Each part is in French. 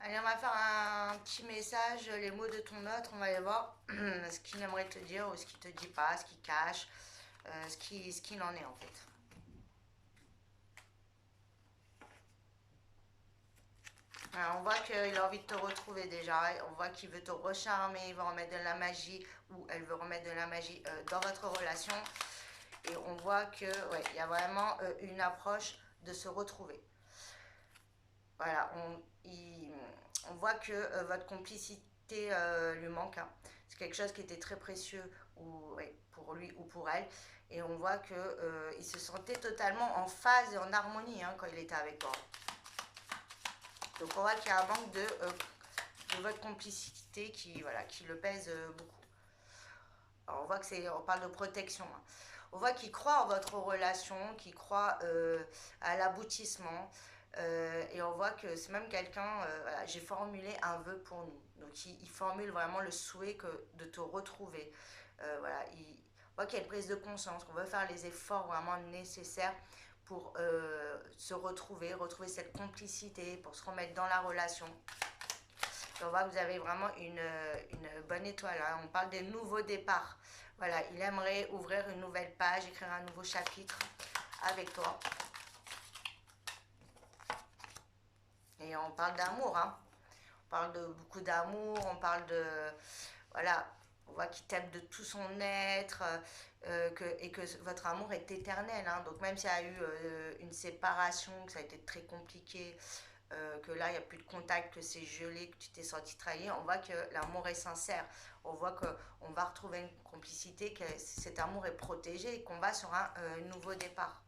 Allez, on va faire un petit message, les mots de ton autre, on va aller voir ce qu'il aimerait te dire ou ce qu'il te dit pas, ce qu'il cache, ce qu'il en est en fait. Alors, on voit qu'il a envie de te retrouver déjà, on voit qu'il veut te recharmer, il veut remettre de la magie ou elle veut remettre de la magie dans votre relation. Et on voit que ouais, il y a vraiment une approche de se retrouver. Voilà, on voit que votre complicité lui manque, hein. C'est quelque chose qui était très précieux ou, ouais, pour lui ou pour elle. Et on voit que il se sentait totalement en phase et en harmonie, hein, quand il était avec toi. Donc on voit qu'il y a un manque de votre complicité qui, voilà, qui le pèse beaucoup. Alors on voit que on parle de protection, hein. On voit qu'il croit en votre relation, qu'il croit à l'aboutissement. Et on voit que c'est même quelqu'un, voilà, j'ai formulé un vœu pour nous. Donc il formule vraiment le souhait de te retrouver. Voilà, on voit qu'il y a une prise de conscience, qu'on veut faire les efforts vraiment nécessaires pour se retrouver cette complicité, pour se remettre dans la relation. Et on voit que vous avez vraiment une bonne étoile, hein. On parle des nouveaux départs. Voilà, il aimerait ouvrir une nouvelle page, écrire un nouveau chapitre avec toi. Et on parle d'amour, hein. On parle de beaucoup d'amour, on parle de... Voilà, on voit qu'il t'aime de tout son être et que votre amour est éternel, hein. Donc même s'il y a eu une séparation, que ça a été très compliqué, que là il n'y a plus de contact, que c'est gelé, que tu t'es senti trahi, on voit que l'amour est sincère. On voit qu'on va retrouver une complicité, que cet amour est protégé et qu'on va sur un nouveau départ.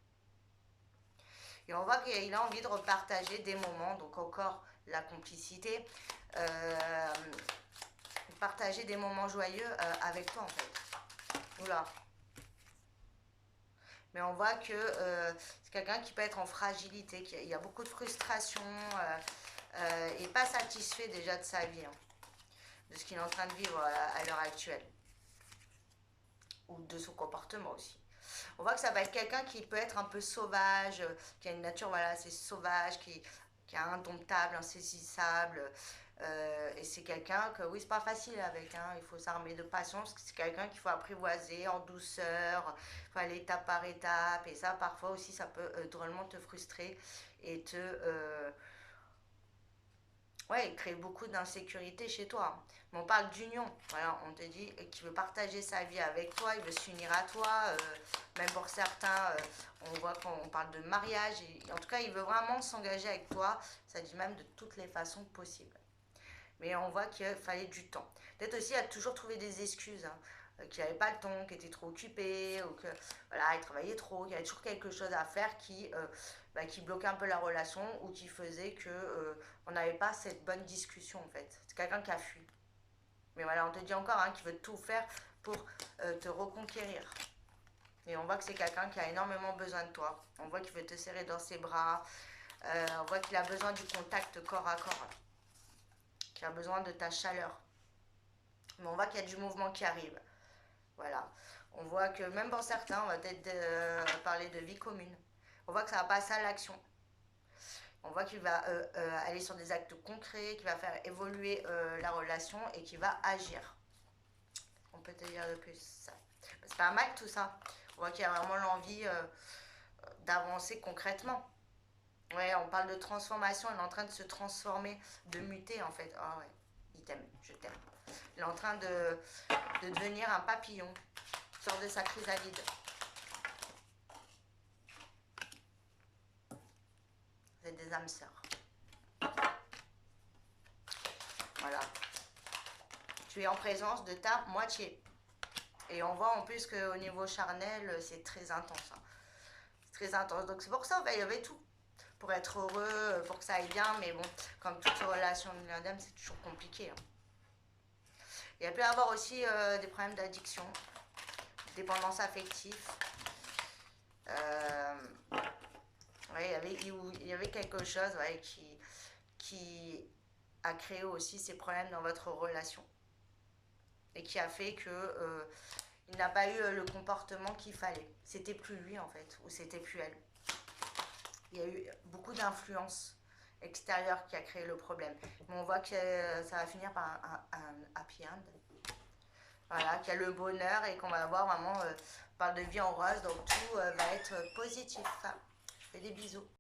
Et on voit qu'il a envie de repartager des moments, donc encore la complicité, partager des moments joyeux avec toi en fait. Oula. Mais on voit que c'est quelqu'un qui peut être en fragilité, qu'il y a beaucoup de frustration et pas satisfait déjà de sa vie, hein, de ce qu'il est en train de vivre à l'heure actuelle. Ou de son comportement aussi. On voit que ça va être quelqu'un qui peut être un peu sauvage, qui a une nature, voilà, c'est sauvage, qui est indomptable, insaisissable. Et c'est quelqu'un que, oui, c'est pas facile avec, hein, il faut s'armer de patience, c'est quelqu'un qu'il faut apprivoiser en douceur, il faut aller étape par étape. Et ça, parfois aussi, ça peut drôlement te frustrer et te... ouais, il crée beaucoup d'insécurité chez toi. Mais on parle d'union. Voilà, on te dit qu'il veut partager sa vie avec toi, il veut s'unir à toi. Même pour certains, on voit qu'on parle de mariage. En tout cas, il veut vraiment s'engager avec toi. Ça dit même de toutes les façons possibles. Mais on voit qu'il fallait du temps. Peut-être aussi à toujours trouver des excuses, hein, qu'il n'avait pas le temps, qu'il était trop occupé, ou que voilà, il travaillait trop, qu'il y avait toujours quelque chose à faire qui bloquait un peu la relation ou qui faisait que on n'avait pas cette bonne discussion en fait. C'est quelqu'un qui a fui. Mais voilà, on te dit encore, hein, qu'il veut tout faire pour te reconquérir. Et on voit que c'est quelqu'un qui a énormément besoin de toi. On voit qu'il veut te serrer dans ses bras. On voit qu'il a besoin du contact corps à corps, qui a besoin de ta chaleur. Mais on voit qu'il y a du mouvement qui arrive. Voilà. On voit que même pour certains, on va peut-être parler de vie commune. On voit que ça va passer à l'action. On voit qu'il va aller sur des actes concrets, qu'il va faire évoluer la relation et qu'il va agir. On peut te dire de plus. C'est pas mal tout ça. On voit qu'il y a vraiment l'envie d'avancer concrètement. Ouais, on parle de transformation, il est en train de se transformer, de muter en fait. Ah ouais, il t'aime, je t'aime. Il est en train de devenir un papillon, sort de sa chrysalide. Vous êtes des âmes sœurs. Voilà. Tu es en présence de ta moitié. Et on voit en plus qu'au niveau charnel, c'est très intense, hein. C'est très intense. Donc c'est pour ça, il y avait tout. Pour être heureux, pour que ça aille bien, mais bon, comme toute relation de l'âme, c'est toujours compliqué, hein. Il peut y avoir aussi des problèmes d'addiction, dépendance affective. Ouais, il y avait quelque chose, ouais, qui a créé aussi ces problèmes dans votre relation. Et qui a fait que il n'a pas eu le comportement qu'il fallait. C'était plus lui en fait, ou c'était plus elle. Il y a eu beaucoup d'influence extérieur qui a créé le problème. Mais on voit que ça va finir par un happy end. Voilà, qu'il y a le bonheur et qu'on va avoir vraiment, on parle de vie en rose, donc tout va être positif. Je fais des bisous.